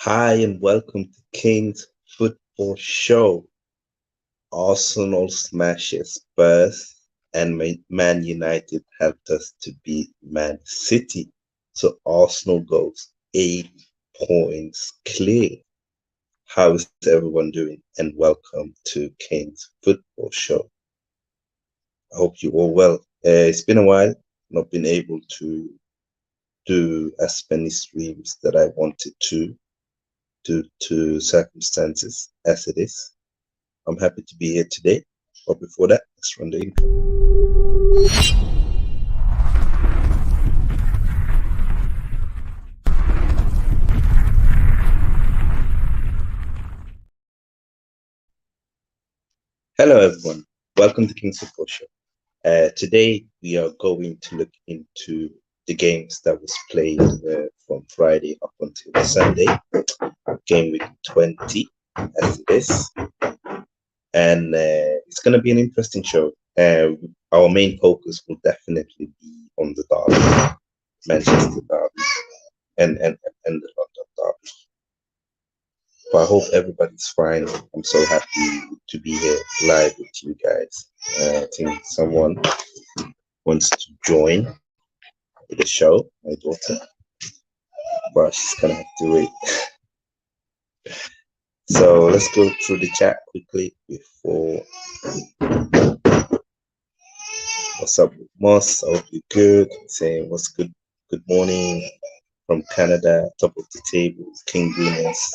Hi and welcome to King's Football Show. Arsenal smashes Spurs and Man United helped us to beat Man City. So Arsenal goes 8 points clear. How is everyone doing? And welcome to King's Football Show. I hope you all well. It's been a while. Not been able to do as many streams that I wanted to due to circumstances as it is. I'm happy to be here today. But before that, let's run the intro. Hello, everyone. Welcome to King's Football Show. Today, we are going to look into the games that was played from Friday up until Sunday, game week 20, as it is. And it's going to be an interesting show. Our main focus will definitely be on the derby, Manchester derby, and the London derby. But I hope everybody's fine. I'm so happy to be here live with you guys. I think someone wants to join the show, my daughter, but she's gonna have to wait. So let's go through the chat quickly before. What's up, Moss? I hope you're good. Saying what's good. Good morning from Canada, top of the table, King Venus.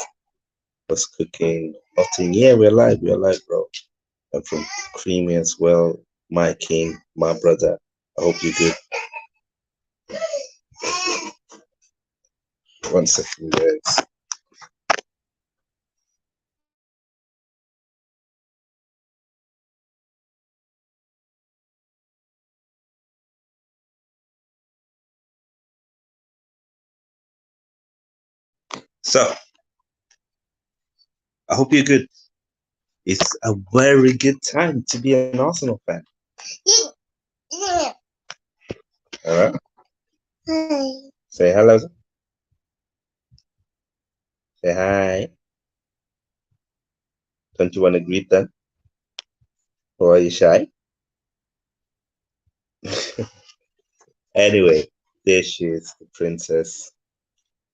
What's cooking? Nothing. Yeah, we're live, bro. I'm from Creamy as well. My king, my brother. I hope you're good. 1 second, guys. So, I hope you're good. It's a very good time to be an Arsenal fan. All right. Say hello. Say hi. Don't you want to greet them? Or are you shy? Anyway, there she is, the princess.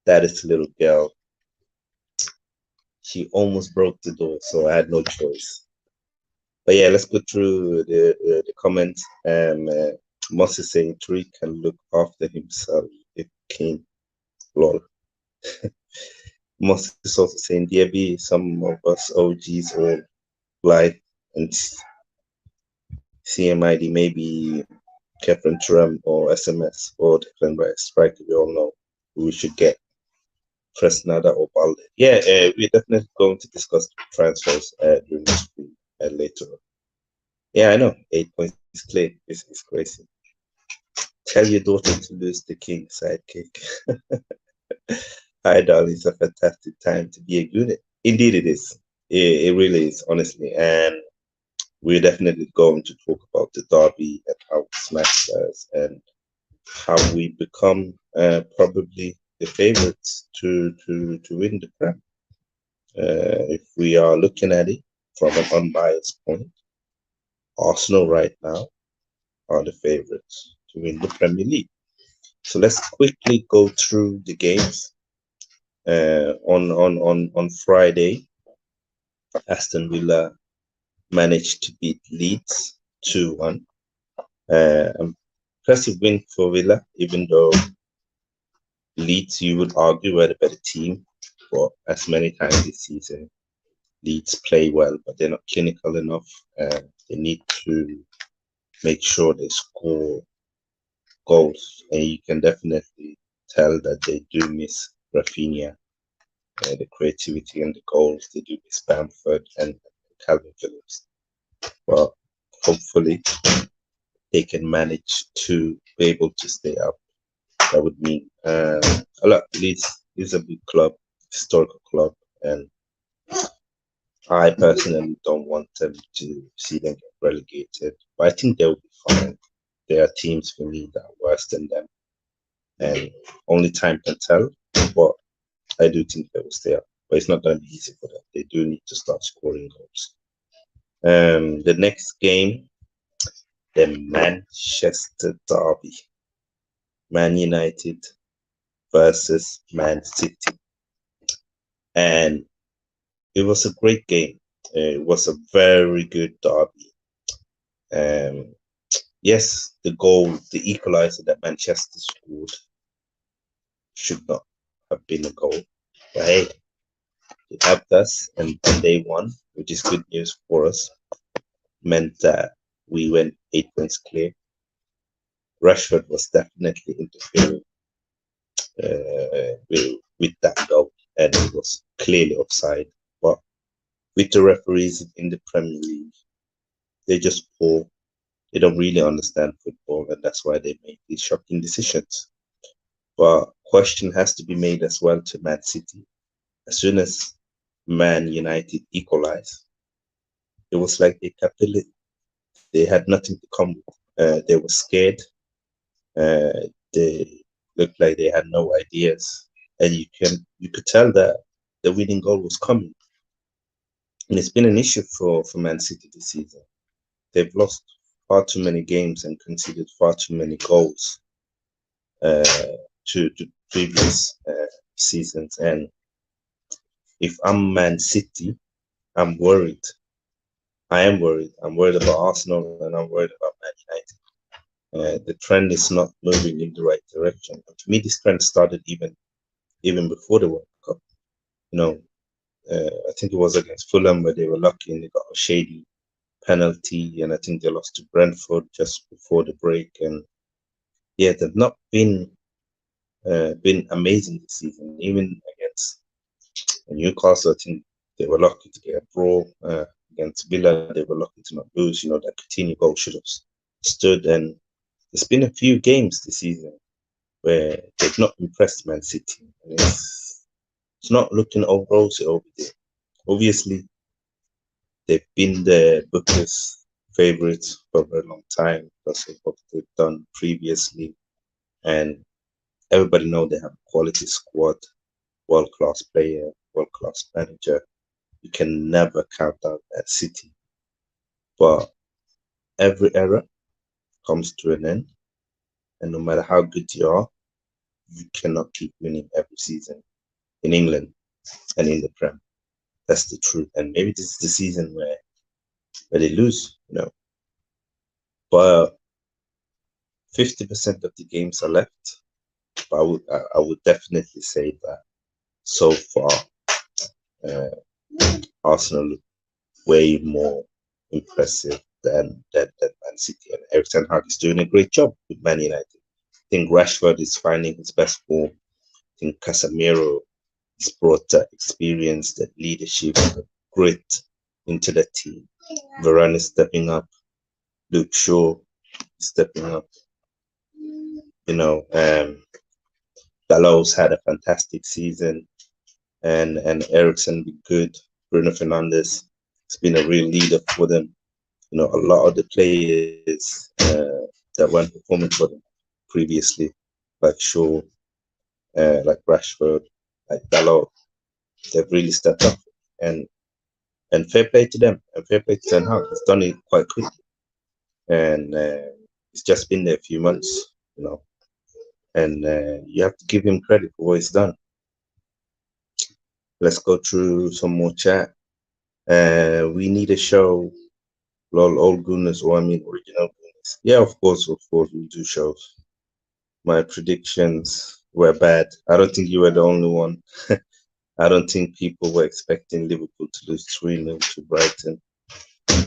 That is the little girl. She almost broke the door, so I had no choice. But yeah, let's go through the comments. Moss is saying Tariq can look after himself if King. Lol. Moss is also saying DB, some of us OGs all live and CMID, maybe Kefren Turam or SMS or Declan Rice. Striker, we all know who we should get. Fresnada or Balde. Yeah, we're definitely going to discuss transfers during this stream later on. Yeah, I know. 8 points clear. It's crazy. Tell your daughter to lose the king sidekick. Hi, darling. It's a fantastic time to be a unit. Indeed, it is. It really is, honestly. And we're definitely going to talk about the derby and how we smash us and how we become probably the favorites to win the Prem. If we are looking at it from an unbiased point, Arsenal right now are the favorites to win the Premier League. So let's quickly go through the games. On Friday, Aston Villa managed to beat Leeds 2-1. Impressive win for Villa, even though Leeds, you would argue, were the better team. But as many times this season, Leeds play well, but they're not clinical enough. They need to make sure they score goals, and you can definitely tell that they do miss Rafinha, the creativity and the goals. They do miss Bamford and Calvin Phillips. But hopefully, they can manage to be able to stay up. That would mean a lot. Leeds is a big club, historical club, and I personally don't want them to see them get relegated. But I think they'll be fine. There are teams for me that are worse than them, and only time can tell. But I do think they will stay up, but it's not going to be easy for them. They do need to start scoring goals. The next game, the Manchester Derby, Man United versus Man City, and it was a great game. It was a very good derby. Um, yes, the goal, the equalizer that Manchester scored, should not have been a goal, but hey, it helped us, and they won, which is good news for us. Meant that we went 8 points clear. Rashford was definitely interfering with that goal, and it was clearly offside. But with the referees in the Premier League, they just poor. They don't really understand football, and that's why they make these shocking decisions. But question has to be made as well to Man City. As soon as Man United equalized, it was like they capitulated. They had nothing to come with. They were scared. They looked like they had no ideas, and you could tell that the winning goal was coming. And it's been an issue for Man City this season. They've lost far too many games and conceded far too many goals uh, to previous seasons. And if I'm Man City, I'm worried. I am worried. I'm worried about Arsenal and I'm worried about Man United. The trend is not moving in the right direction. And for me, this trend started even before the World Cup. You know, I think it was against Fulham where they were lucky and they got a shady penalty, and I think they lost to Brentford just before the break. And yeah, they've not been amazing this season. Even against Newcastle, I think they were lucky to get a draw. Against Villa, they were lucky to not lose. You know, that Coutinho goal should have stood. And there's been a few games this season where they've not impressed Man City. And it's not looking all rosy over there. Obviously, they've been the Booker's favourites for a very long time because of what they've done previously. And everybody know they have a quality squad, world-class player, world-class manager. You can never count out that City. But every era comes to an end, and no matter how good you are, you cannot keep winning every season in England and in the Prem. That's the truth. And maybe this is the season where they lose, you know. But 50% of the games are left. But I would definitely say that so far, uh, Arsenal look way more impressive than Man City. And Eric Ten Hag is doing a great job with Man United. I think Rashford is finding his best form. I think Casemiro has brought that experience, that leadership, that grit into the team. Varane is stepping up. Luke Shaw is stepping up. You know, Dalot's had a fantastic season, and Ericsson be good. Bruno Fernandes has been a real leader for them. You know, a lot of the players that weren't performing for them previously, like Shaw, like Rashford, like Dalot, they've really stepped up. And and fair play to them, and fair play to Ten Hag. He's done it quite quickly, and it's just been there a few months, you know. And you have to give him credit for what he's done. Let's go through some more chat. We need a show, lol, old goodness, or I mean original goodness. Yeah, of course, we do shows. My predictions were bad. I don't think you were the only one. I don't think people were expecting Liverpool to lose 3-0 to Brighton.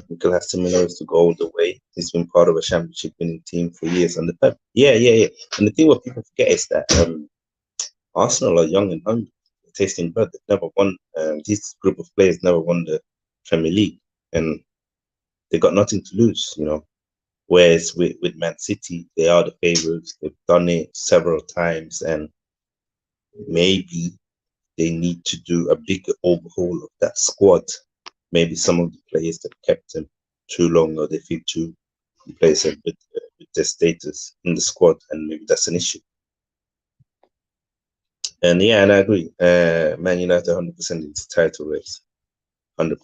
Mikel Hasselmiller is to go all the way. He's been part of a championship winning team for years on the Pep. Yeah. And the thing what people forget is that Arsenal are young and hungry, tasting blood. They've never won. This group of players never won the Premier League, and they got nothing to lose. You know, whereas with Man City, they are the favourites. They've done it several times, and maybe they need to do a big overhaul of that squad. Maybe some of the players that kept them too long, or they feel too complacent with their status in the squad, and maybe that's an issue. And yeah, and I agree. Man United 100% is title race. 100%.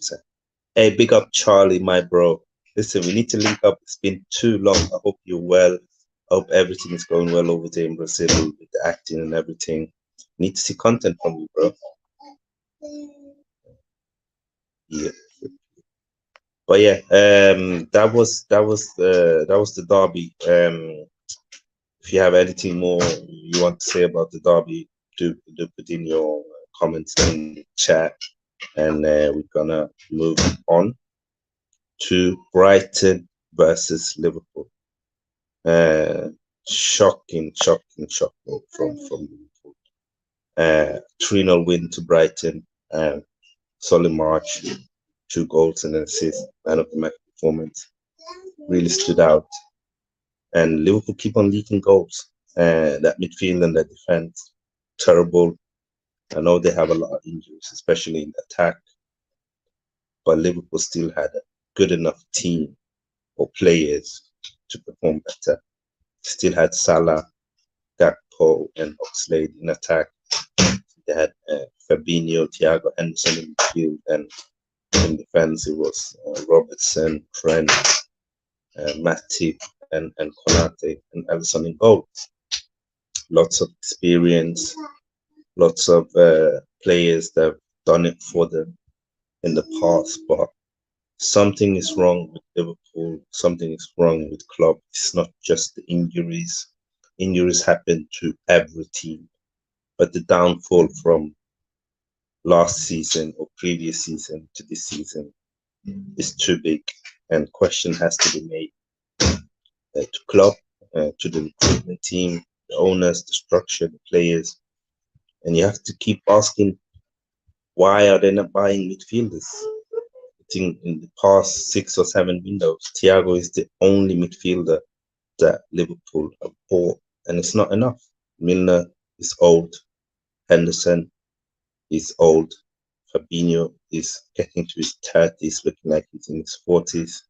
Hey, big up Charlie, my bro. Listen, we need to link up. It's been too long. I hope you're well. I hope everything is going well over there in Brazil with the acting and everything. Need to see content from you, bro. Yeah. But yeah, that was the derby. If you have anything more you want to say about the derby, do put in your comments in the chat, and we're gonna move on to Brighton versus Liverpool. Uh, shocking from Liverpool. 3-0 win to Brighton. Solid march, 2 goals and an assist. Man of the match performance really stood out. And Liverpool keep on leaking goals. That midfield and that defense, terrible. I know they have a lot of injuries, especially in attack, but Liverpool still had a good enough team or players to perform better. Still had Salah, Gakpo, and Oxlade in attack. They had Fabinho, Thiago Henderson in midfield, and in defense it was Robertson, Trent, Matip, and Konate, and Alisson in goal. Lots of experience, lots of players that have done it for them in the past, but something is wrong with Liverpool. Something is wrong with club. It's not just the injuries. Injuries happen to every team, but the downfall from last season or previous season to this season is too big, and question has to be made to club, to the recruitment team, the owners, the structure, the players, and you have to keep asking why are they not buying midfielders? I think in the past 6 or 7 windows, Thiago is the only midfielder that Liverpool have bought, and it's not enough. Milner is old, Henderson is old, Fabinho is getting to his 30s, looking like he's in his 40s,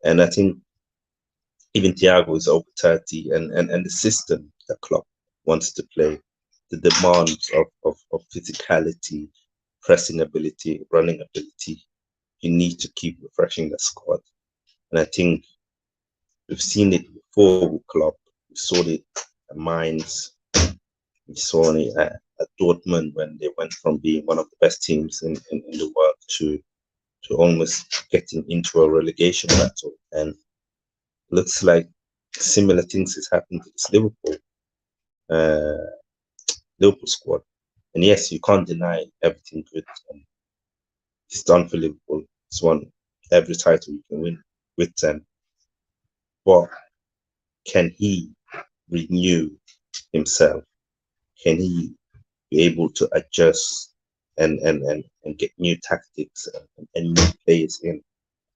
and I think even Thiago is over 30, and the system that Klopp wants to play, the demands of physicality, pressing ability, running ability, you need to keep refreshing the squad. And I think we've seen it before with Klopp. We saw it at Mainz. We saw it at Dortmund when they went from being one of the best teams in the world to almost getting into a relegation battle. And looks like similar things has happened to this uh, Liverpool squad. And yes, you can't deny everything good. And it's done for Liverpool. It's won every title you can win with them. But can he renew himself? Can he be able to adjust and get new tactics and new players in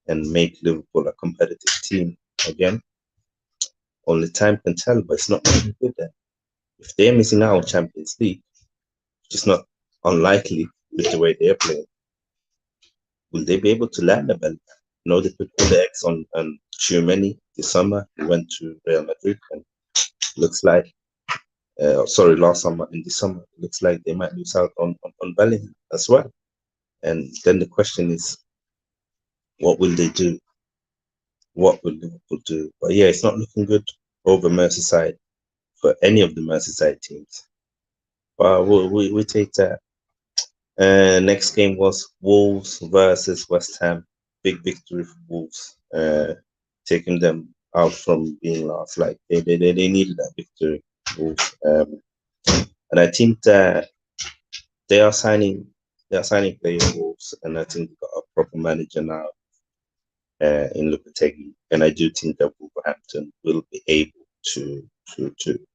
and make Liverpool a competitive team again? Only time can tell, but it's not really good then. If they're missing out on Champions League, which is not unlikely with the way they're playing, will they be able to land a belt? No, they put all the eggs on Tchouameni this summer. He went to Real Madrid, and looks like, sorry, last summer and this summer, it looks like they might lose out on Bellingham as well. And then the question is, what will they do? What will Liverpool do? But yeah, it's not looking good over Merseyside for any of the Merseyside teams. But we take that. Next game was Wolves versus West Ham. Big victory for Wolves, taking them out from being last. Like they needed that victory, Wolves. And I think that they are signing players, Wolves, and I think they've got a proper manager now in Lopetegui. And I do think that Wolverhampton will be able to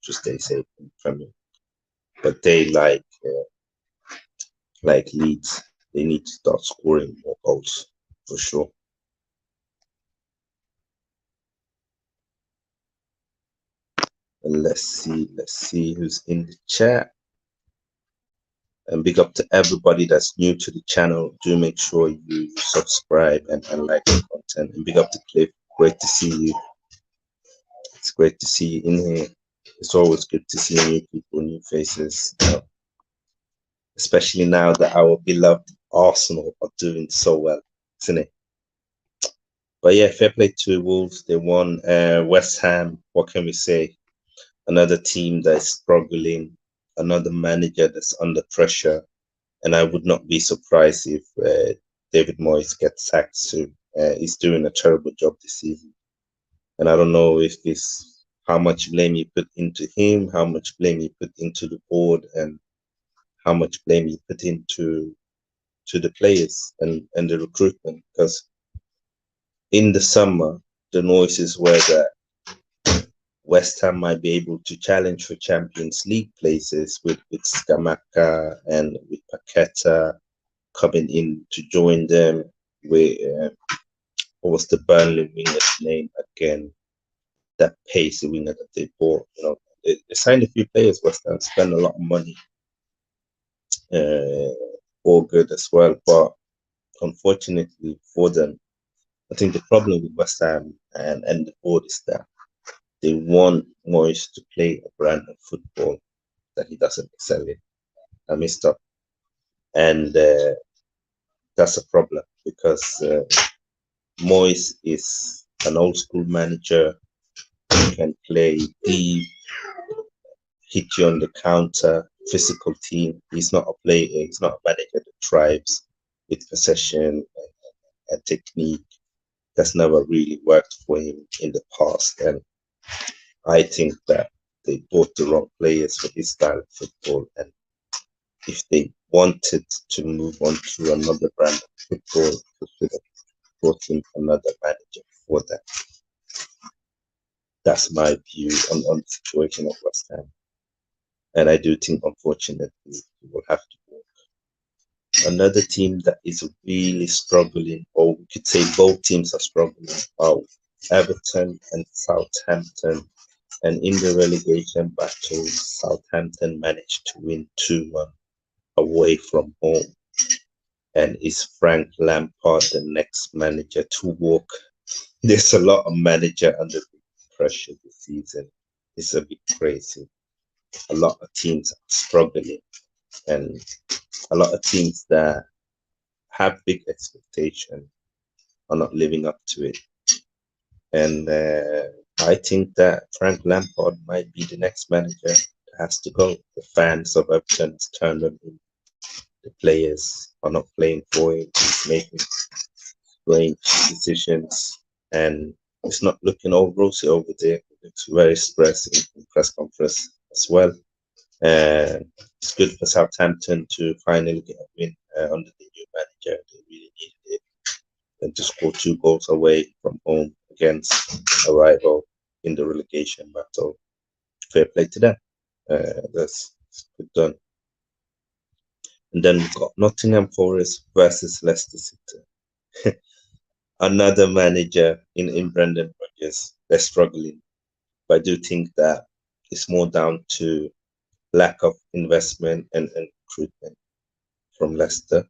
stay safe in the Premier. But they like Leeds, they need to start scoring more goals for sure. And let's see who's in the chat. And big up to everybody that's new to the channel. Do make sure you subscribe and like the content. And big up to Cliff. Great to see you. It's great to see you in here. It's always good to see new people, new faces. especially now that our beloved Arsenal are doing so well, isn't it? But yeah, fair play to Wolves. They won. West Ham, what can we say? Another team that's struggling, another manager that's under pressure. And I would not be surprised if David Moyes gets sacked soon. He's doing a terrible job this season. And I don't know if this, how much blame you put into him, how much blame you put into the board, and how much blame you put into the players and the recruitment. Because in the summer, the noises were that West Ham might be able to challenge for Champions League places with Scamacca and with Paqueta coming in to join them. With what was the Burnley winger's name again? That pacey winger that they bought. They signed a few players. West Ham spent a lot of money, uh, all good as well. But unfortunately for them, I think the problem with West Ham and the board is that they want Moyes to play a brand of football that he doesn't excel in. I missed up, and that's a problem because Moyes is an old school manager who can play deep, hit you on the counter, physical team. He's not a player. He's not a manager that thrives with possession and technique. That's never really worked for him in the past, and I think that they bought the wrong players for his style of football. And if they wanted to move on to another brand of football, they should have brought in another manager for that. That's my view on the situation of West Ham. And I do think, unfortunately, we will have to walk. Another team that is really struggling, or we could say both teams are struggling, are Everton and Southampton. And in the relegation battle, Southampton managed to win 2-1 away from home. And is Frank Lampard the next manager to walk? There's a lot of manager under pressure this season. It's a bit crazy. A lot of teams are struggling, and a lot of teams that have big expectations are not living up to it. And I think that Frank Lampard might be the next manager that has to go. The fans of Everton has turned on him. The players are not playing for him. He's making strange decisions, and it's not looking all rosy over there. It's very stressed in press conference as well. It's good for Southampton to finally get a win under the new manager. They really needed it. And to score 2 goals away from home against a rival in the relegation battle. Fair play to them. That's good done. And then we've got Nottingham Forest versus Leicester City. Another manager in Brendan Rodgers. They're struggling. But I do think that it's more down to lack of investment and recruitment from Leicester.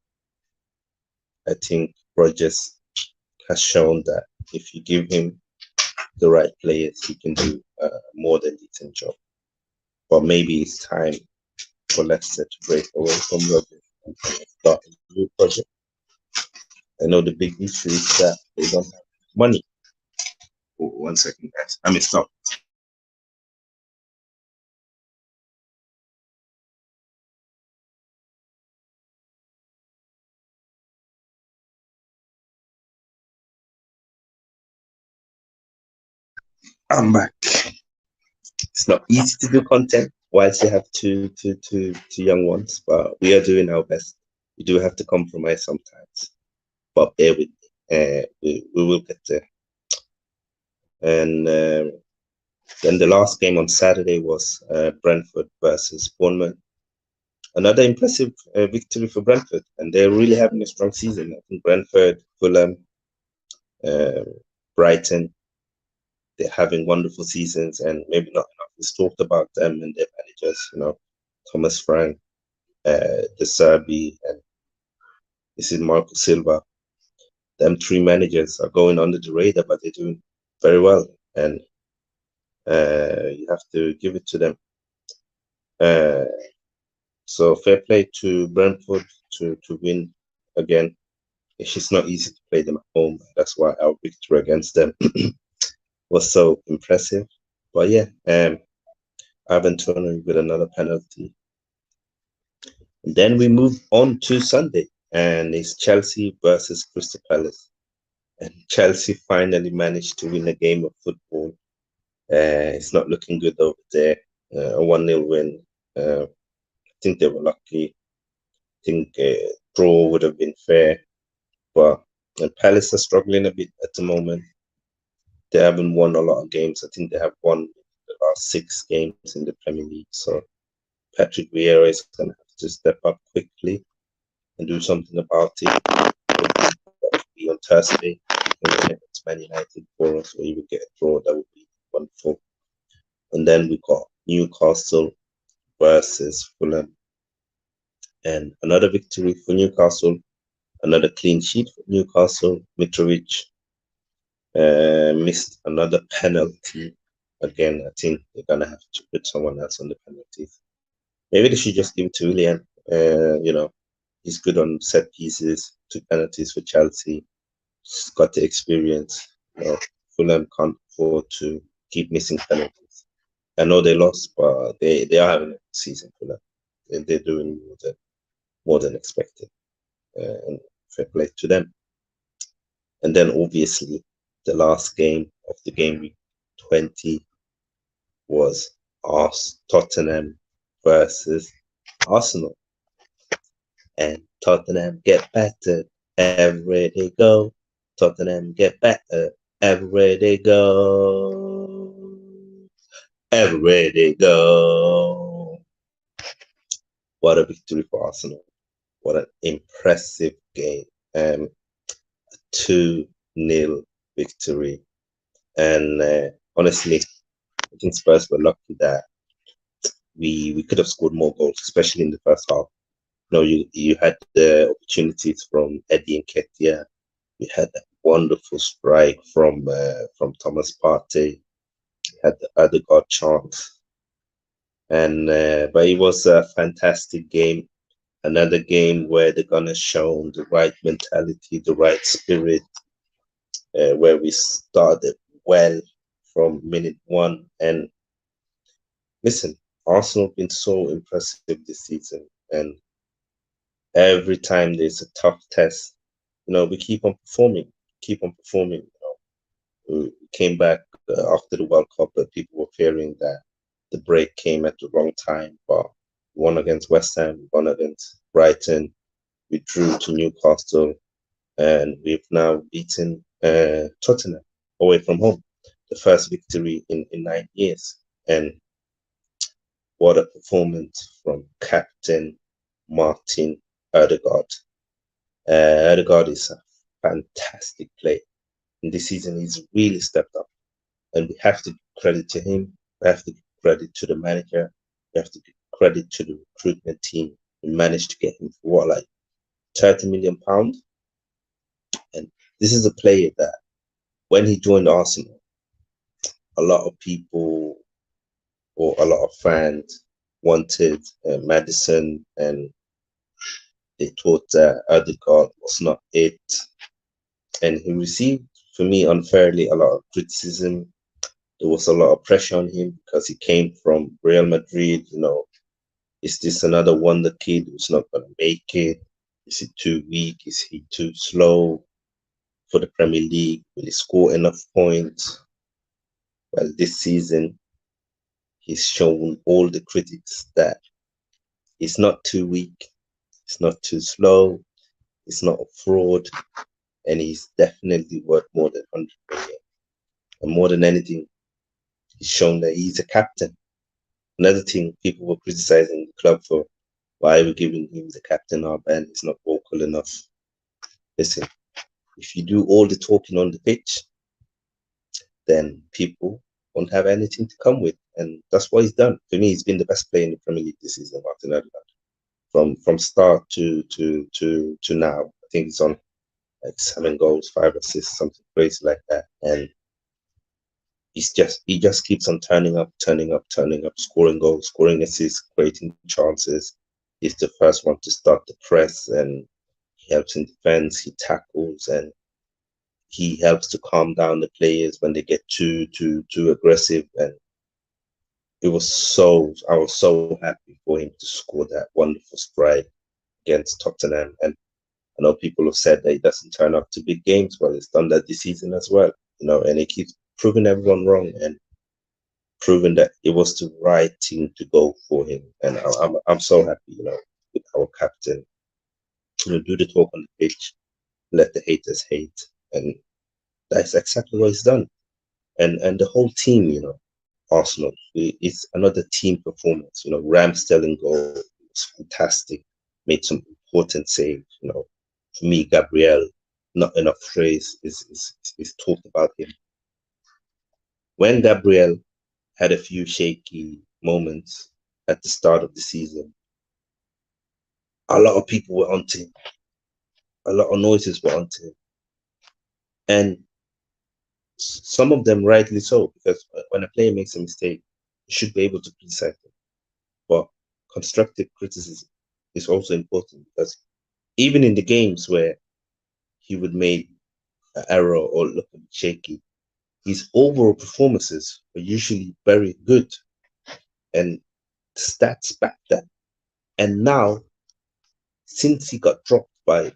I think Rodgers has shown that if you give him the right players, he can do more than decent job. But maybe it's time for Leicester to break away from Rodgers and start a new project. I know the big issue is that they don't have money. Oh, 1 second, guys. I missed out. I'm back. It's not easy to do content whilst you have two young ones, but we are doing our best. We do have to compromise sometimes, but bear with me. We will get there. And then the last game on Saturday was Brentford versus Bournemouth. Another impressive victory for Brentford, and they're really having a strong season. I think Brentford, Fulham, uh, Brighton, they're having wonderful seasons, and maybe not enough is talked about them and their managers. Thomas Frank, De Serbi, and this is Marco Silva. Them three managers are going under the radar, but they're doing very well, and you have to give it to them. Uh, So fair play to Brentford to win again. It's just not easy to play them at home. That's why our victory against them was so impressive. But yeah, Ivan Toney with another penalty. And then we move on to Sunday, and it's Chelsea versus Crystal Palace. And Chelsea finally managed to win a game of football. It's not looking good over there. A 1-0 win. I think they were lucky. I think draw would have been fair. But Palace are struggling a bit at the moment. They haven't won a lot of games. I think they have won the last 6 games in the Premier League. So Patrick Vieira is going to have to step up quickly and do something about it. That would be on Thursday against Man United for us, or you would get a draw. That would be wonderful. And then we got Newcastle versus Fulham, and another victory for Newcastle, another clean sheet for Newcastle. Mitrovic missed another penalty. Again, I think they're gonna have to put someone else on the penalties. Maybe they should just give it to Willian. He's good on set pieces, 2 penalties for Chelsea. He's got the experience. Fulham can't afford to keep missing penalties. I know they lost, but they are having a season for them. They're doing more than expected, and fair play to them. And then obviously the last game of the game week 20 was Tottenham versus Arsenal, and Tottenham get better everywhere they go. Tottenham get better everywhere they go. Everywhere they go. What a victory for Arsenal. What an impressive game. 2-0 victory. And honestly, I think Spurs were lucky that we could have scored more goals, especially in the first half. You had the opportunities from Eddie Nketiah. You had that wonderful strike from Thomas Partey. You had the Odegaard chance, and but it was a fantastic game. Another game where the Gunners shown the right mentality, the right spirit, where we started well from minute one. And listen, Arsenal have been so impressive this season, and every time there's a tough test, we keep on performing. We came back after the World Cup, but people were fearing that the break came at the wrong time. But we won against West Ham, we won against Brighton, we drew to Newcastle, and we've now beaten Tottenham away from home, the first victory in 9 years. And what a performance from Captain Martin Odegaard. Odegaard is a fantastic player. And this season, he's really stepped up. And we have to give credit to him. We have to give credit to the manager. We have to give credit to the recruitment team. We managed to get him for what, like £30 million? And this is a player that when he joined Arsenal, a lot of people or a lot of fans wanted Madison, and they thought that Odegaard was not it. And he received, for me, unfairly, a lot of criticism. There was a lot of pressure on him because he came from Real Madrid. Is this another wonder kid who's not going to make it? Is he too weak? Is he too slow for the Premier League? Will he score enough points? Well, this season, he's shown all the critics that he's not too weak, he's not too slow, he's not a fraud, and he's definitely worth more than 100 million. And more than anything, he's shown that he's a captain. Another thing people were criticizing the club for, why we're giving him the captain armband, he's not vocal enough. Listen, if you do all the talking on the pitch, then people won't have anything to come with. And that's what he's done. For me, he's been the best player in the Premier League this season, Martin Odegaard. From start to now. I think he's on like 7 goals, 5 assists, something crazy like that. And he just keeps on turning up, scoring goals, scoring assists, creating chances. He's the first one to start the press, and he helps in defense. He tackles, and he helps to calm down the players when they get too aggressive. And I was so happy for him to score that wonderful strike against Tottenham. And I know people have said that he doesn't turn up to big games. Well, he's done that this season as well, and he keeps proving everyone wrong and proving that it was the right team to go for him. And I'm so happy, with our captain. Do the talk on the pitch, let the haters hate, and that's exactly what he's done. And the whole team, Arsenal, it's another team performance. Ramsdale in goal was fantastic, made some important saves. For me, Gabriel, not enough praise is talked about him. When Gabriel had a few shaky moments at the start of the season, a lot of people were onto him. A lot of noises were onto him, and some of them rightly so, because when a player makes a mistake, you should be able to criticize them. But constructive criticism is also important, because even in the games where he would make an error or look a bit shaky, his overall performances were usually very good, and stats back that. And now, since he got dropped by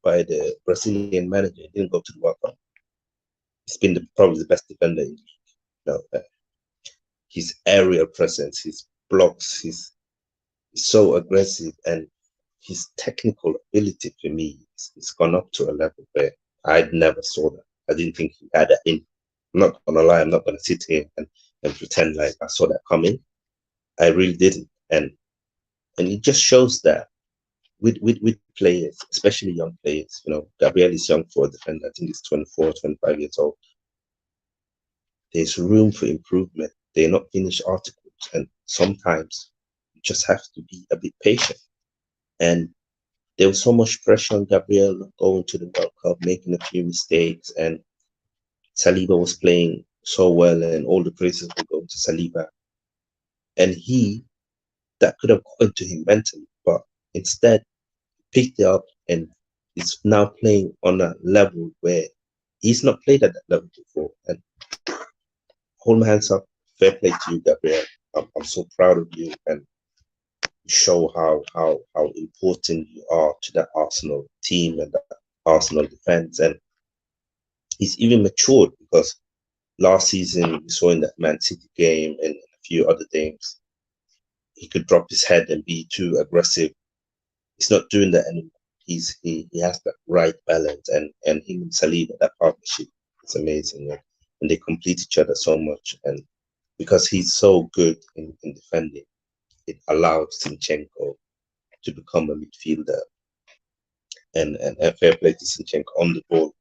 the Brazilian manager, he didn't go to the World Cup. He's been probably the best defender in his aerial presence, his blocks, he's so aggressive, and his technical ability for me is gone up to a level where I'd never saw that. I didn't think he had that in. I'm not gonna lie, I'm not gonna sit here and pretend like I saw that coming. I really didn't. And it just shows that with players, especially young players, Gabriel is young for a defender. I think he's 24, 25 years old. There's room for improvement. They're not finished articles. And sometimes you just have to be a bit patient. And there was so much pressure on Gabriel going to the World Cup, making a few mistakes, and Saliba was playing so well, and all the praises were going to Saliba. And that could have gotten to him mentally, but instead picked it up and is now playing on a level where he's not played at that level before. And hold my hands up, fair play to you, Gabriel. I'm so proud of you, and show how important you are to that Arsenal team and that Arsenal defense. And he's even matured, because last season we saw in that Man City game and a few other games, he could drop his head and be too aggressive. He's not doing that anymore. He has that right balance, and him and Saliba, that partnership is amazing, and they complete each other so much. And because he's so good in defending, it allows Zinchenko to become a midfielder. And fair play to Zinchenko on the ball.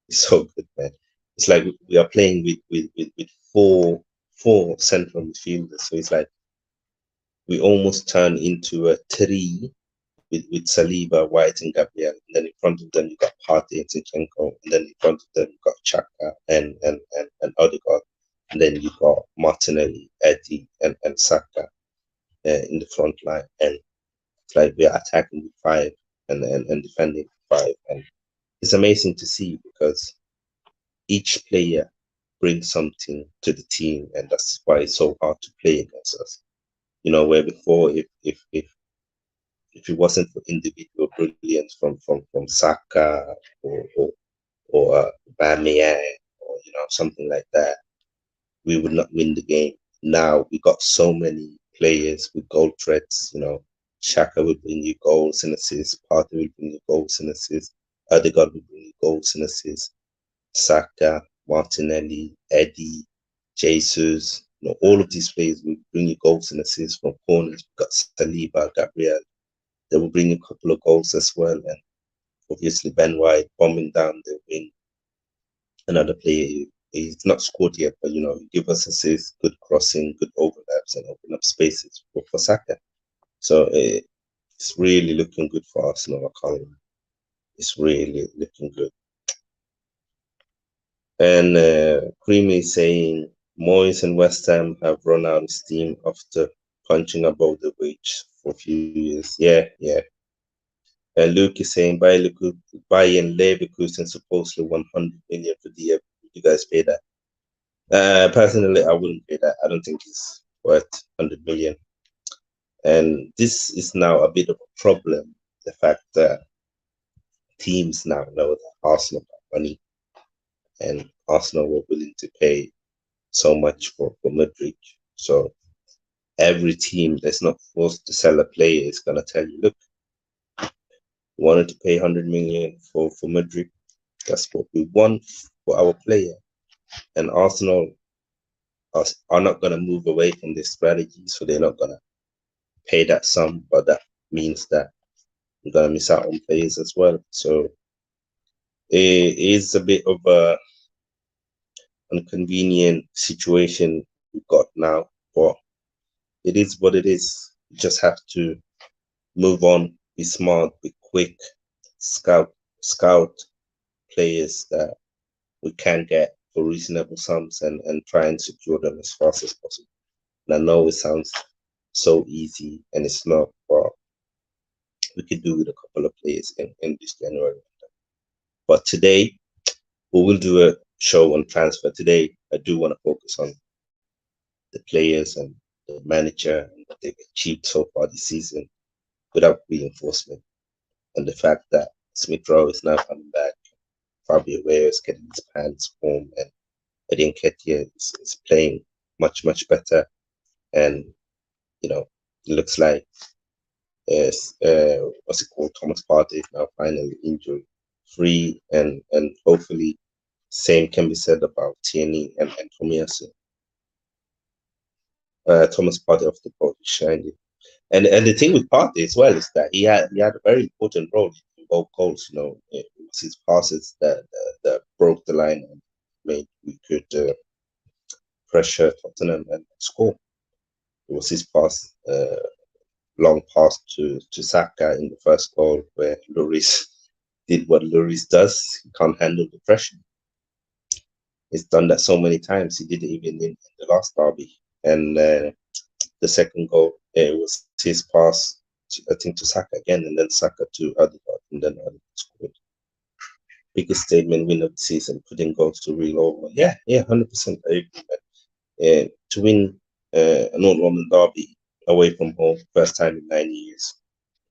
It's so good, man. It's like we are playing with four central midfielders. So it's like we almost turn into a three with Saliba, White, and Gabriel. And then in front of them, you got Partey and Zinchenko. And then in front of them, you got Chaka and Odegaard. And then you got Martinelli, Eddie, and Saka in the front line. And it's like we are attacking with five and defending with five. And it's amazing to see, because each player brings something to the team, and that's why it's so hard to play against us. Where before, if it wasn't for individual brilliance from Saka or Bamiyang, or something like that, we would not win the game. Now we got so many players with goal threats. Shaka will bring you goals and assists. Partey will bring you goals and assists. Odegaard will bring you goals and assists. Saka, Martinelli, Eddie, Jesus, all of these players will bring you goals and assists from corners. We've got Saliba, Gabriel. They will bring a couple of goals as well. And obviously Ben White bombing down the wing. Another player, he's not scored yet, but give us assists, good crossing, good overlaps, and open up spaces for Saka. So it's really looking good for Arsenal. I can't lie. It's really looking good. And Creamy is saying Moyes and West Ham have run out of steam after punching above the weight for a few years. Yeah, yeah. Luke is saying Bayern Leverkusen supposedly 100 million for the year. Would you guys pay that? Personally, I wouldn't pay that. I don't think it's worth 100 million. And this is now a bit of a problem. The fact that teams now know that Arsenal got money and Arsenal were willing to pay so much for Madrid. So every team that's not forced to sell a player is going to tell you, look, we wanted to pay 100 million for Madrid. That's what we want for our player. And Arsenal are not going to move away from this strategy. So they're not going to pay that sum, but that means that we're going to miss out on players as well. So it is a bit of a inconvenient situation we've got now, but it is what it is. You just have to move on, be smart, be quick, scout players that we can get for reasonable sums and try and secure them as fast as possible. And I know it sounds so easy and it's not, but we could do with a couple of players in this January. But today, we will do a show on transfer. Today, I do want to focus on the players and the manager and what they've achieved so far this season without reinforcement. And the fact that Smith Rowe is now coming back, Fabio Vieira is getting his pants warm, and Eddie Nketiah is playing much, much better. And, it looks like, what's it called? Thomas Partey is now finally injury free, and hopefully, same can be said about Tierney and Tomiyasu. Thomas Partey of the ball is shining. And the thing with Partey as well is that he had a very important role in both goals. It was his passes that broke the line and made we could pressure Tottenham and score. It was his pass, long pass to Saka in the first goal, where Lloris did what Lloris does. He can't handle the pressure. He's done that so many times. He did it even in the last derby. And the second goal, it was his pass, I think, to Saka again, and then Saka to Odegaard, and then Odegaard scored. Biggest statement win of the season, putting goals to real over. Yeah, 100%. I agree. To win an Old Roman derby away from home, first time in 9 years,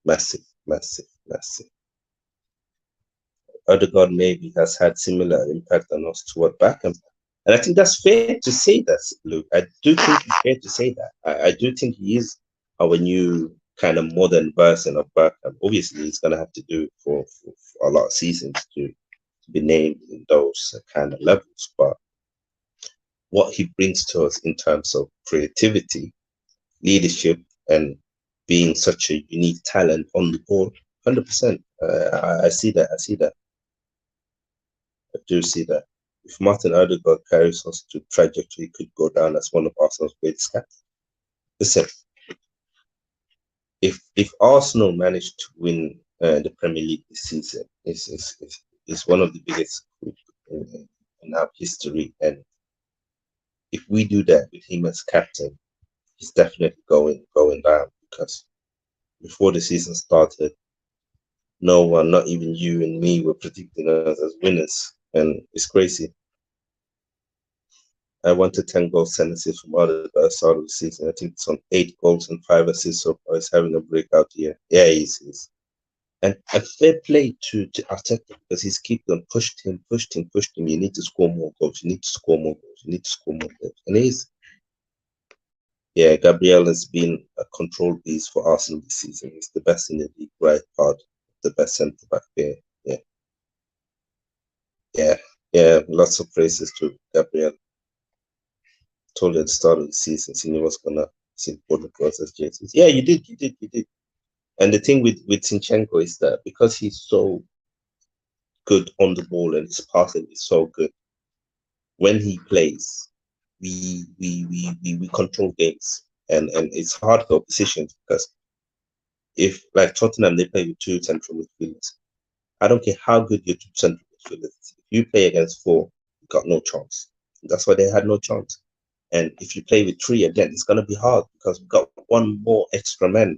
massive, massive, massive. Odegaard maybe has had similar impact on us to what Beckham. And I think that's fair to say that, Luke. I do think it's fair to say that. I do think he is our new kind of modern version of Beckham. Obviously, he's going to have to do it for a lot of seasons to be named in those kind of levels. But what he brings to us in terms of creativity, leadership, and being such a unique talent on the ball, 100%. I see that. I see that. I do see that. If Martin Odegaard carries us to trajectory, he could go down as one of Arsenal's greatest captains. Listen, if Arsenal managed to win the Premier League this season, it's one of the biggest in our history. And if we do that with him as captain, he's definitely going down, because before the season started, no one, not even you and me, were predicting us as winners, and it's crazy. I wanted 10 goals, 10 assists from Odegaard at the start of the season. I think it's on 8 goals and 5 assists so far. He's having a breakout year. Yeah, he's. And a fair play to Arteta, because he's kept on pushed him. You need to score more goals. You need to score more goals. And he's. Yeah, Gabriel has been a control piece for Arsenal this season. He's the best in the league, right part, the best centre back there. Yeah. Lots of praises to Gabriel. Told you at the start of the season, he knew was gonna support the process. Jesus. Yeah, you did. And the thing with Zinchenko is that because he's so good on the ball and his passing is so good, when he plays, we control games, and it's hard for oppositions, because if, like Tottenham, they play with 2 central midfielders. I don't care how good your 2 central midfielders. If you play against 4, you got no chance. That's why they had no chance. And if you play with 3 again, it's going to be hard, because we've got one more extra man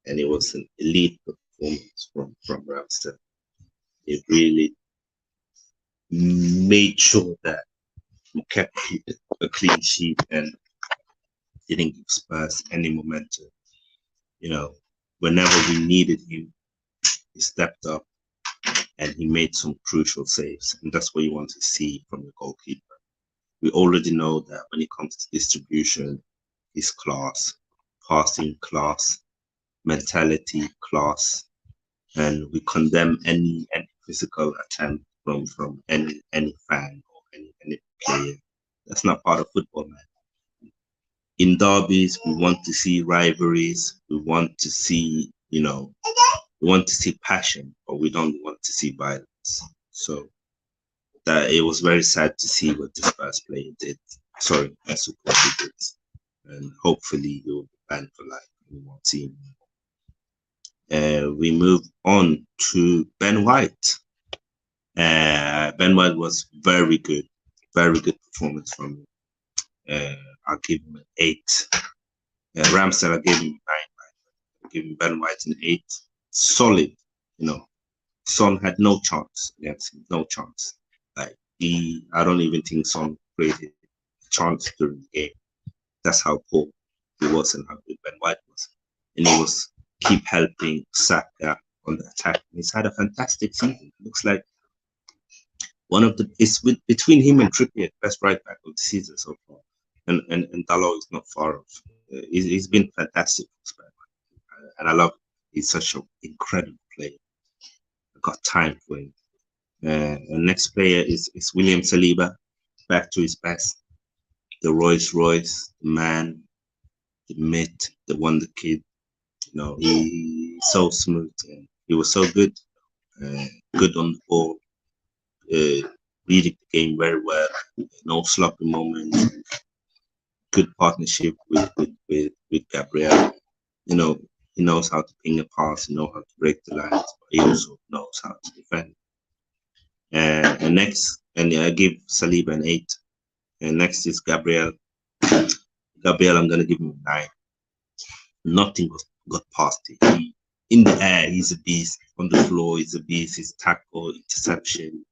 and it was an elite performance from Ramsdale. It really made sure that we kept a clean sheet and didn't give Spurs any momentum. You know, whenever we needed him, he stepped up and he made some crucial saves, and that's what you want to see from the goalkeeper. We already know that when it comes to distribution, his class, passing class, mentality class, and we condemn any physical attempt from any fan or any player. That's not part of football, man. In derbies, we want to see rivalries. We want to see, we want to see passion, but we don't want to see violence. So that it was very sad to see what this first player did. Sorry, I support did, and hopefully he will be banned for life. We won't see him. We move on to Ben White. Ben White was very good performance from him. I'll give him an 8. Ramsdale, I gave him 9. I'll give him Ben White an 8. Solid, Son had no chance against him, no chance. Like I don't even think Son created a chance during the game. That's how poor he was and how good Ben White was, and he was keep helping Saka on the attack. He's had a fantastic season. It looks like between him and Trippier, best right back of the season so far. And Dalot is not far off. He's been fantastic for Spurs, and I love him. He's such an incredible player. I've got time for him. The next player is William Saliba, back to his best. The Rolls Royce, the man, the myth, the wonder kid. He's so smooth and he was so good. Good on the ball. Reading the game very well. No sloppy moments. Good partnership with Gabriel. He knows how to ping a pass. He knows how to break the lines. But he also knows how to defend. And next, I give Saliba an 8. And next is Gabriel. Gabriel, I'm gonna give him a 9. Nothing got past him. In the air, he's a beast. On the floor, he's a beast. His tackle, interception,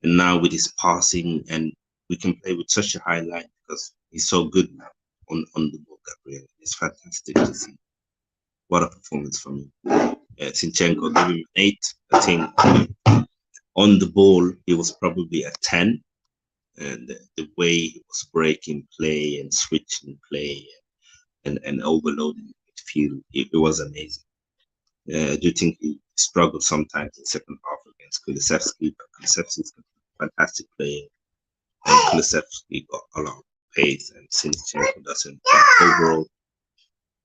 and now with his passing, and we can play with such a high line because he's so good now on the ball. Gabriel, it's fantastic to see. What a performance from him. Zinchenko, give him an 8. I think on the ball he was probably a 10, and the way he was breaking play and switching play and overloading the midfield, it was amazing. I do think he struggled sometimes in the second half against Kulusevski, but Kulusevski's a fantastic player, and Kulusevski got a lot of pace, and Zinchenko doesn't. Overall,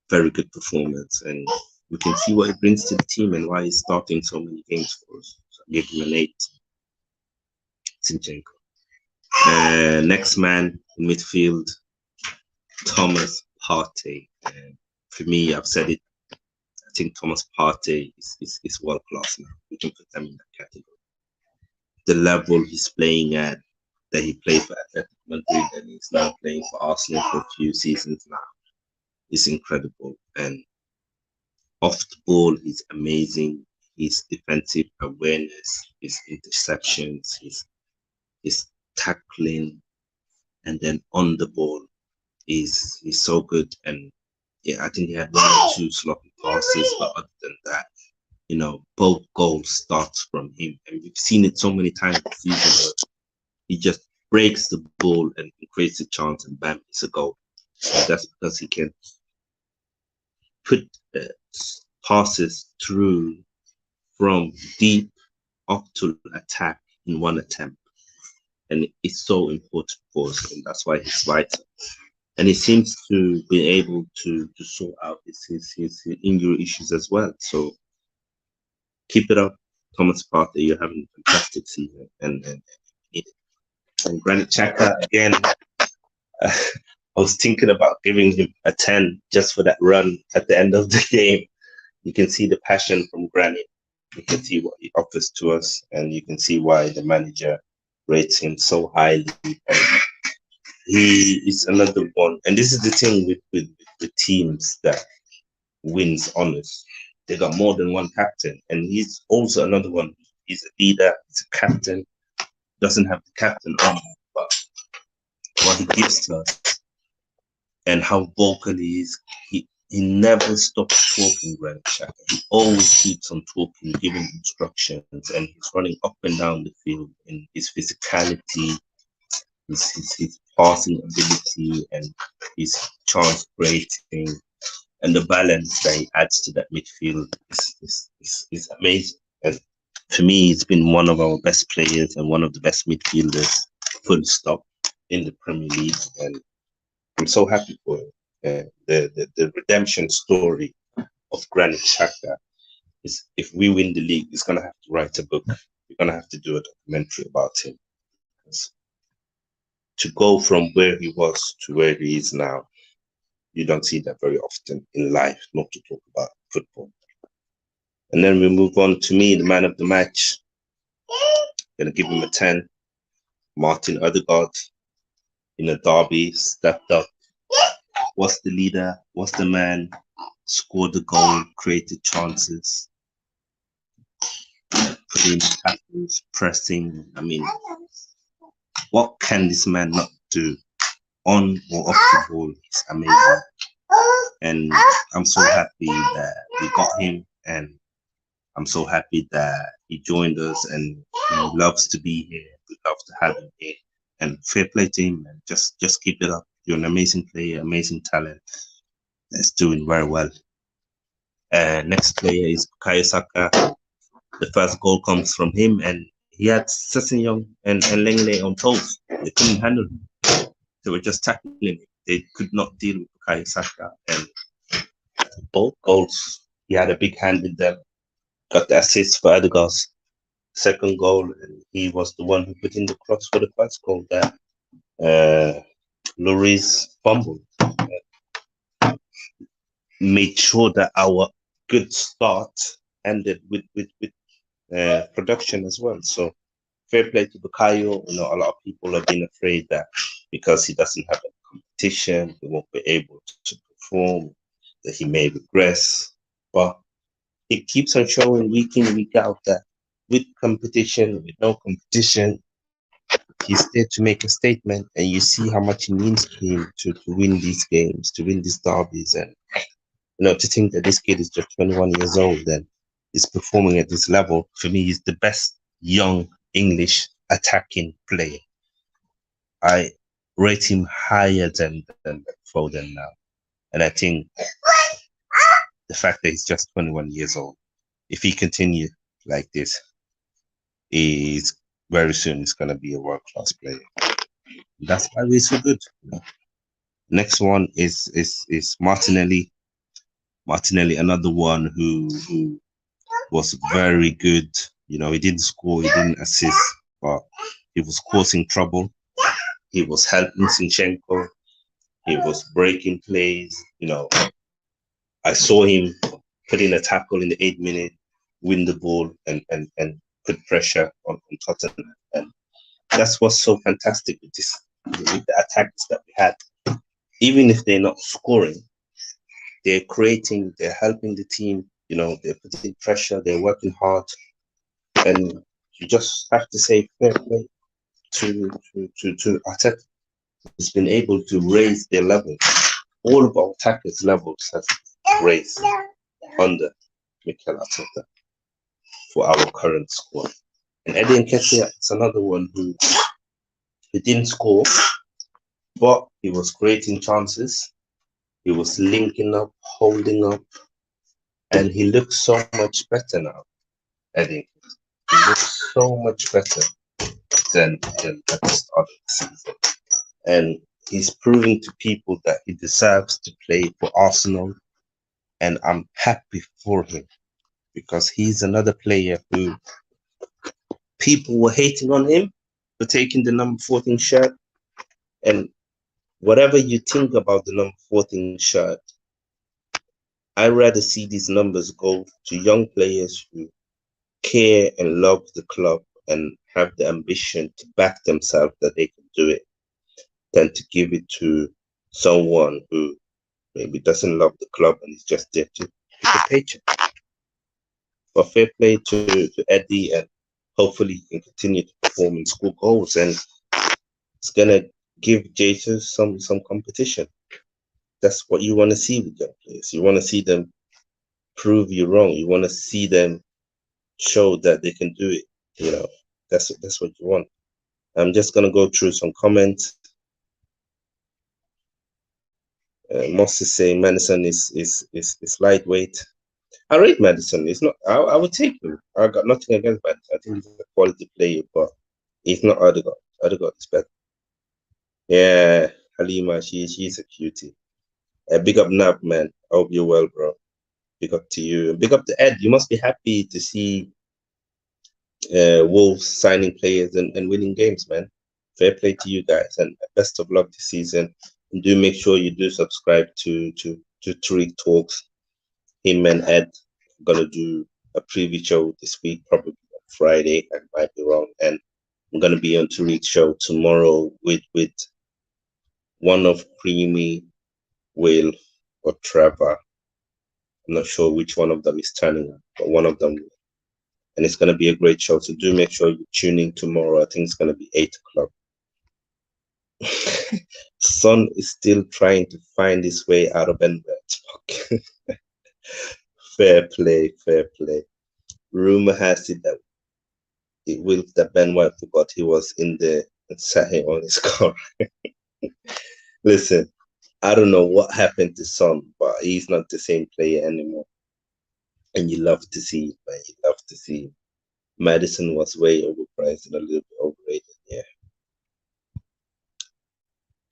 very good performance, and we can see what he brings to the team and why he's starting so many games for us. So I give him an 8. Zinchenko. Next man in midfield, Thomas Partey. For me, I've said it. I think Thomas Partey is world class now. We can put them in that category. The level he's playing at, that he played for Atletico Madrid and he's now playing for Arsenal for a few seasons now, is incredible. And off the ball, he's amazing. His defensive awareness, his interceptions, his tackling, and then on the ball is so good. And yeah, I think he had 1 or 2 sloppy passes, but other than that, both goals start from him, and we've seen it so many times this season where he just breaks the ball and creates a chance, and bam, it's a goal. And that's because he can put passes through from deep up to attack in one attempt, and it's so important for us, and that's why he's vital. And he seems to be able to sort out his injury issues as well. So keep it up, Thomas Partey. You're having a fantastic season, and Granit Xhaka again. I was thinking about giving him a 10 just for that run at the end of the game. You can see the passion from Granit. You can see what he offers to us, and you can see why the manager rates him so highly. And he is another one. And this is the thing with teams that wins honors. They got more than one captain, and he's also another one. He's a leader, he's a captain, doesn't have the captain armor, but what he gives to us and how vocal he is, he never stops talking, Granit Xhaka. He always keeps on talking, giving instructions, and he's running up and down the field in his physicality, his passing ability, and his chance creating, and the balance that he adds to that midfield is amazing. And for me, he's been one of our best players and one of the best midfielders, full stop, in the Premier League. And I'm so happy for him. The redemption story of Granit Xhaka is, if we win the league, he's going to have to write a book. We're going to have to do a documentary about him. To go from where he was to where he is now, you don't see that very often in life, not to talk about football. And then we move on to me, the man of the match. Going to give him a 10. Martin Odegaard in a derby, stepped up, was the leader, was the man, scored the goal, created chances, put in tackles, pressing. I mean, what can this man not do on or off the ball? It's amazing. And I'm so happy that we got him, and I'm so happy that he joined us, and he loves to be here. We love to have him here. And fair play to him, and just keep it up. You're an amazing player, amazing talent. That's doing very well. Next player is Bukayo Saka. The first goal comes from him, and he had Sessegnon and Lengle on toes. They couldn't handle him. They were just tackling him. They could not deal with Bukayo Saka. And both goals, he had a big hand in them. Got the assist for Odegaard's second goal, and he was the one who put in the cross for the first goal there. Lloris's fumble made sure that our good start ended with production as well. So fair play to Bukayo. You know, a lot of people have been afraid that because he doesn't have a competition, he won't be able to perform, that he may regress. But he keeps on showing week in, week out that with competition, with no competition, he's there to make a statement, and you see how much it means to him to win these games, to win these derbies. And to think that this kid is just 21 years old and is performing at this level, for me, he's the best young English attacking player. I rate him higher than Foden now. And I think the fact that he's just 21 years old, if he continues like this, is very soon he's going to be a world-class player. That's why we're so good. Next one is Martinelli. Martinelli, another one who was very good. He didn't score, he didn't assist, but he was causing trouble. He was helping Zinchenko. He was breaking plays. I saw him put in a tackle in the 8th minute, win the ball, and put pressure on Tottenham. And that's what's so fantastic with the attacks that we had. Even if they're not scoring, they're creating, they're helping the team. They're putting pressure, they're working hard, and you just have to say fair play to Arteta. He's been able to raise their level. All of our attackers' levels have raised under Mikel Arteta for our current squad. And Eddie Nketiah is another one who didn't score, but he was creating chances. He was linking up, holding up, and he looks so much better now. Eddie, he looks so much better than at the start of the season. And he's proving to people that he deserves to play for Arsenal. And I'm happy for him, because he's another player who people were hating on him for taking the number 14 shirt. And whatever you think about the number 14 shirt, I'd rather see these numbers go to young players who care and love the club and have the ambition to back themselves that they can do it, than to give it to someone who Maybe doesn't love the club and is just there to get a paycheck. But fair play to Eddie, and hopefully he can continue to perform and score goals, and it's gonna give Jesus some competition. That's what you want to see with young players. You want to see them prove you wrong. You want to see them show that they can do it. You know, that's what you want. I'm just gonna go through some comments. Moss is saying Madison is lightweight. I rate Madison. It's not. I would take him. I got nothing against Madison. I think he's a quality player, but he's not Odegaard. Odegaard is better. Yeah, Halima. She's a cutie. Big up Nab, man. I hope you're well, bro. Big up to you. Big up to Ed. You must be happy to see Wolves signing players and winning games, man. Fair play to you guys, and best of luck this season. And do make sure you do subscribe to Tariq Talks. Him and Ed are gonna do a preview show this week, probably on Friday. I might be wrong, and I'm gonna be on Tariq's show tomorrow with one of Creamy, Will, or Trevor. I'm not sure which one of them is turning up, but one of them, and it's going to be a great show. So do make sure you tune in tomorrow. I think it's going to be 8 o'clock. Son is still trying to find his way out of Benbert. Fair play, fair play. Rumor has it that Ben White forgot he was in the setting on his car. Listen, I don't know what happened to Son, but he's not the same player anymore. And you love to see it, man. You love to see it. Madison was way overpriced and a little bit overrated. Yeah.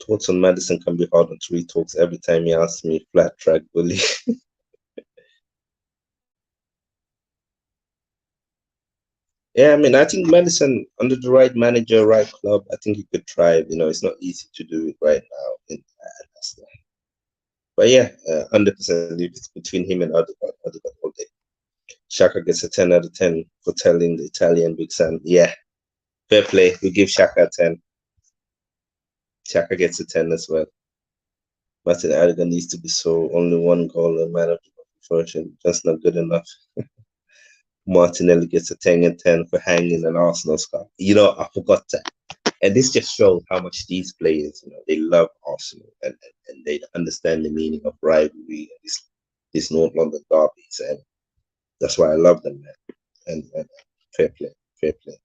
Thoughts on Madison can be hard on Three Talks every time he asks me flat track bully. Yeah, I mean, I think Madison under the right manager, right club, I think he could thrive. You know, it's not easy to do it right now. But yeah, 100%. If it's between him and Odegaard all day. Shaka gets a 10 out of 10 for telling the Italian Big Sam. Yeah, fair play. We give Shaka a 10. Shaka gets a 10 as well. Martin Odegaard needs to be so only one goal and man of the version. That's not good enough. Martinelli gets a 10 and 10 for hanging an Arsenal scarf. You know, I forgot that. And this just shows how much these players, you know, they love Arsenal and they understand the meaning of rivalry and this North London derbies. And that's why I love them, man. And fair play, fair play.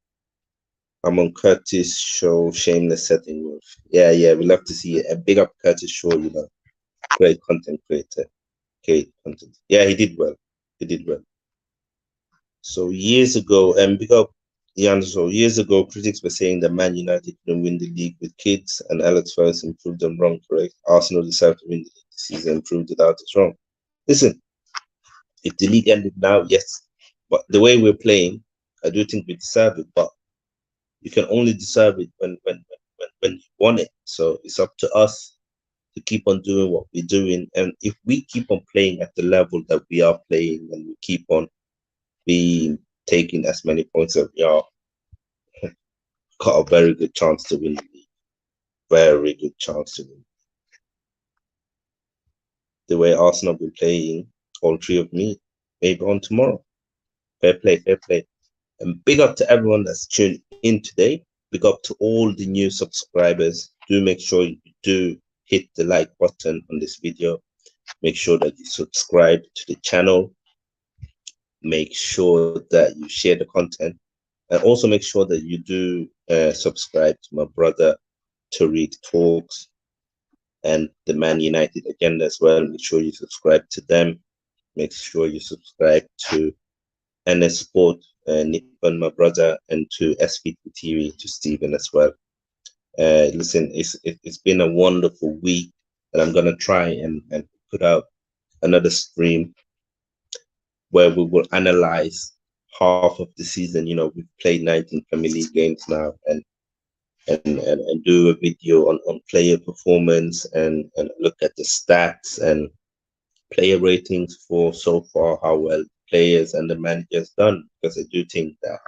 I'm on Curtis Show, shameless setting with. Yeah, we love to see it. A big up Curtis Shaw, you know, great content creator. Great content. Yeah, he did well. He did well. So years ago, and big up Jan, so years ago, critics were saying that Man United couldn't win the league with kids, and Alex Ferguson proved them wrong, correct? Arsenal decided to win the league this season and proved it out as wrong. Listen, if the league ended now, yes. But the way we're playing, I do think we deserve it, but you can only deserve it when you want it. So it's up to us to keep on doing what we're doing. And if we keep on playing at the level that we are playing and we keep on being taking as many points as we are, got a very good chance to win the league. Very good chance to win. The way Arsenal have been playing, all three of me, maybe on tomorrow. Fair play, fair play. And big up to everyone that's tuned in today. Big up to all the new subscribers. Do make sure you do hit the like button on this video. Make sure that you subscribe to the channel. Make sure that you share the content. And also make sure that you do subscribe to my brother Tariq Talks and the Man United Agenda as well. Make sure you subscribe to them. Make sure you subscribe to NS Sport, Nippon, my brother, and to SPT TV, to Stephen as well. Listen, it's been a wonderful week, and I'm gonna try and put out another stream where we will analyze half of the season. You know, we've played 19 Premier League games now, and do a video on player performance and look at the stats and player ratings for so far, how well players and the managers done. Because I do think that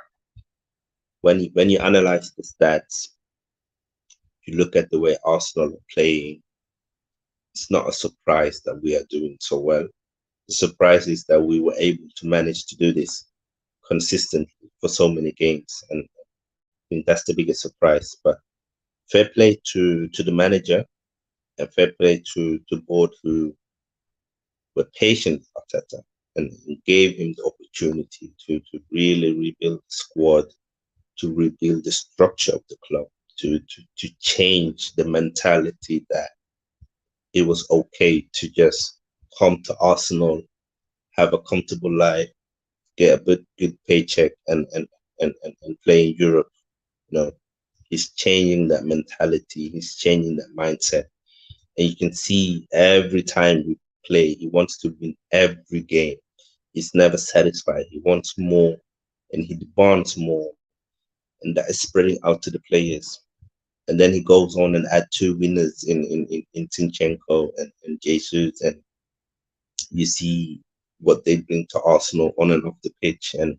when you analyze the stats, you look at the way Arsenal are playing, it's not a surprise that we are doing so well. The surprise is that we were able to manage to do this consistently for so many games, and I think that's the biggest surprise. But fair play to the manager, and fair play to the board who were patient with Arteta and gave him the opportunity to really rebuild the squad, to rebuild the structure of the club, to change the mentality that it was okay to just come to Arsenal, have a comfortable life, get a good paycheck, and play in Europe. You know, he's changing that mentality. He's changing that mindset, and you can see every time we play, he wants to win every game. He's never satisfied. He wants more, and he demands more, and that is spreading out to the players. And then he goes on and add two winners in Zinchenko and Jesus, and you see what they bring to Arsenal on and off the pitch. And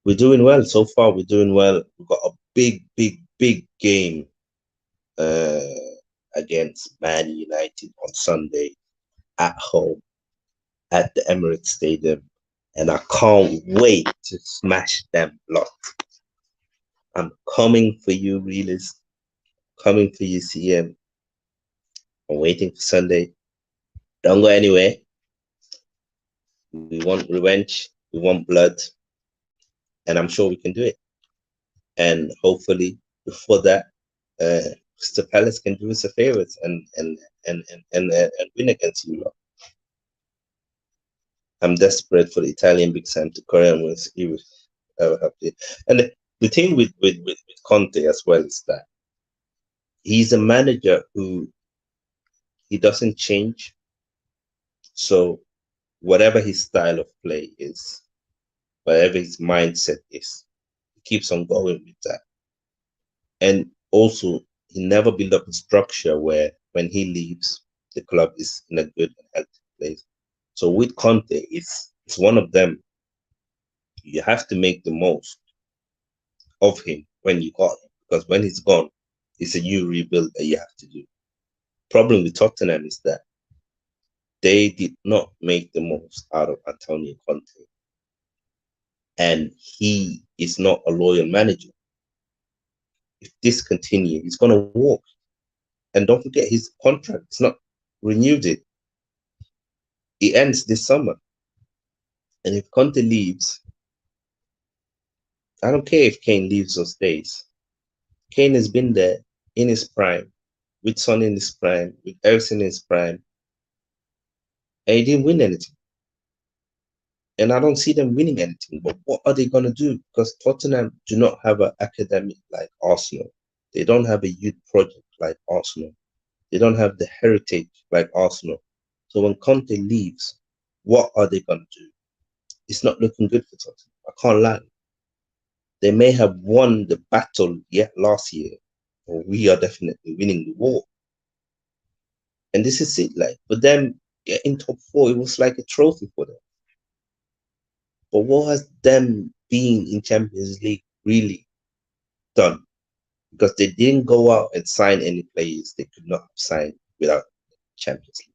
we're doing well so far. We're doing well. We've got a big game uh, against Man United on Sunday at home at the Emirates Stadium, and I can't wait to smash them lot. I'm coming for you, realists. Coming for you, CM. I'm waiting for Sunday. Don't go anywhere. We want revenge. We want blood, and I'm sure we can do it. And hopefully, before that, Crystal Palace can do us a favor and win against you lot. I'm desperate for the Italian big Sam to carry on with he was happy. And the thing with Conte as well is that he's a manager who he doesn't change. So whatever his style of play is, whatever his mindset is, he keeps on going with that. And also, he never built up a structure where when he leaves, the club is in a good and healthy place. So with Conte, it's one of them. You have to make the most of him when you got him, because when he's gone, it's a new rebuild that you have to do. Problem with Tottenham is that they did not make the most out of Antonio Conte, and he is not a loyal manager. If this continues, he's going to walk. And don't forget, his contract is not renewed. It ends this summer. And if Conte leaves, I don't care if Kane leaves or stays. Kane has been there in his prime, with Son in his prime, with Eriksen in his prime, and he didn't win anything. And I don't see them winning anything. But what are they going to do? Because Tottenham do not have an academy like Arsenal. They don't have a youth project like Arsenal. They don't have the heritage like Arsenal. So when Conte leaves, what are they going to do? It's not looking good for Tottenham. I can't lie. They may have won the battle yet last year, or we are definitely winning the war. And this is it. Like for them, getting top four, it was like a trophy for them. But what has them being in Champions League really done? Because they didn't go out and sign any players they could not have signed without Champions League.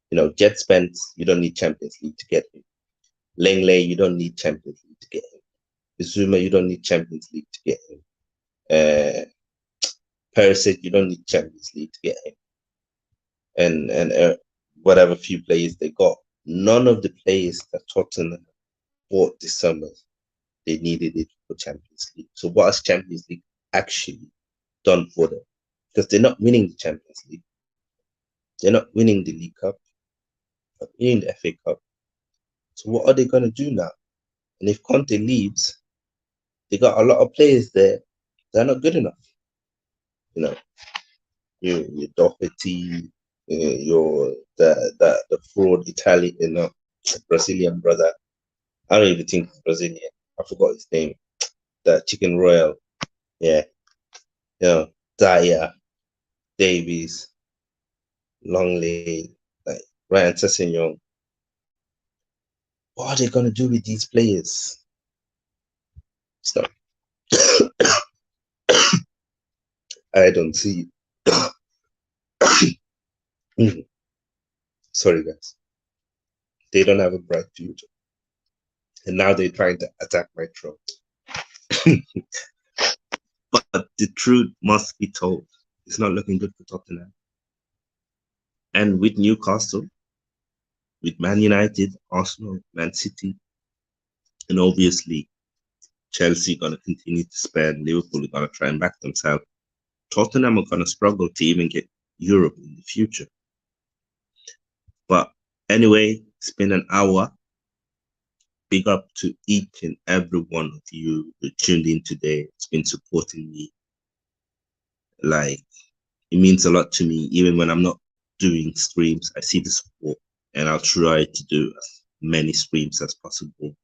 You know, Jet Spence, you don't need Champions League to get him. Langley, you don't need Champions League to get him. Bizuma, you don't need Champions League to get him. Perisic, you don't need Champions League to get him. And whatever few players they got, none of the players that Tottenham bought this summer, they needed it for Champions League. So what has Champions League actually done for them? Because they're not winning the Champions League. They're not winning the League Cup. They're not winning the FA Cup. So what are they going to do now? And if Conte leaves, they got a lot of players there that are not good enough. You know, your Doherty, your the fraud Italian, Brazilian brother. I don't even think he's Brazilian. I forgot his name. The Chicken Royal. Yeah. You know, Dyer, Davies, Longley, like Ryan Sessegnon. What are they gonna do with these players? It's not. I don't see. Sorry, guys. They don't have a bright future. And now they're trying to attack my throat. But the truth must be told. It's not looking good for Tottenham. And with Newcastle, with Man United, Arsenal, Man City, and obviously Chelsea going to continue to spend, Liverpool are going to try and back themselves. Tottenham are going to struggle to even get Europe in the future. But anyway, it's been an hour. Big up to each and every one of you who tuned in today. It's been supporting me. Like, it means a lot to me, even when I'm not doing streams. I see the support and I'll try to do as many streams as possible.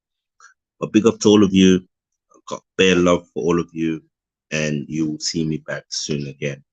But big up to all of you. I've got bare love for all of you, and you will see me back soon again.